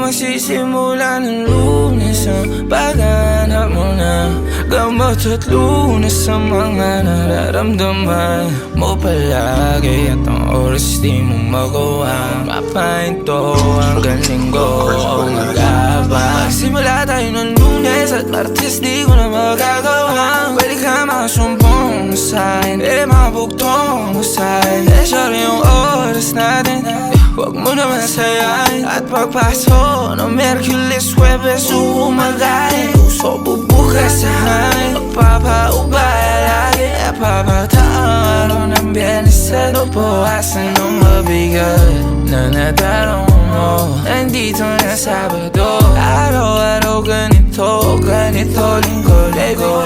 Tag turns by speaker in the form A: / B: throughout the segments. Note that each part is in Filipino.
A: magsisimula ng Lunes ang paghanap mo na gamot at lunas sa mga nararamdaman mo palagi. At ang oras di mo magawa mapahinto hanggang Linggo o mag-abang. Simula tayo ng Lunes at Martes di ko na magagawa. Pwede ka makasumpong sa'kin, mabugtong sa'kin. Sorry yung oras natin, huwag mo naman sayain. At pagpasok ng Merkulis, Huwebes, umagayin. Puso bubukas sa hangin, magpapaubaya lagi. Papataang araw ng Biyernes at upawasan ng mabigat na nadarama mo. Nandito na Sabado, araw-araw ganito, ganito Linggo,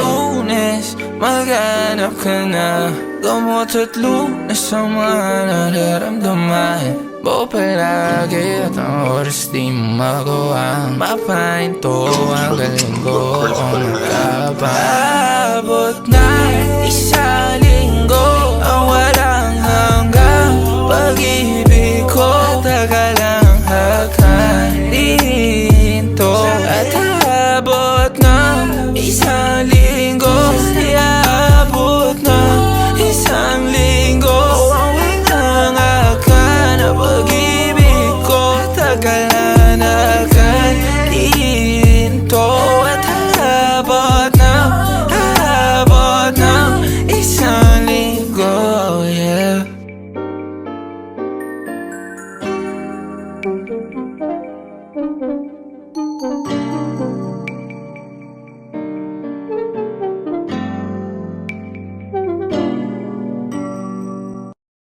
A: Lunes, maghanap ka na gamot at lunas sa mga nararamdaman mo palagi. At ang oras di mo magawa mapahinto hanggang Linggo o mag-abang. Abot na isang linggo ang walang hanggang pag-ibig ko. Tagal ang hagkan, di hinto. At abot na isang linggo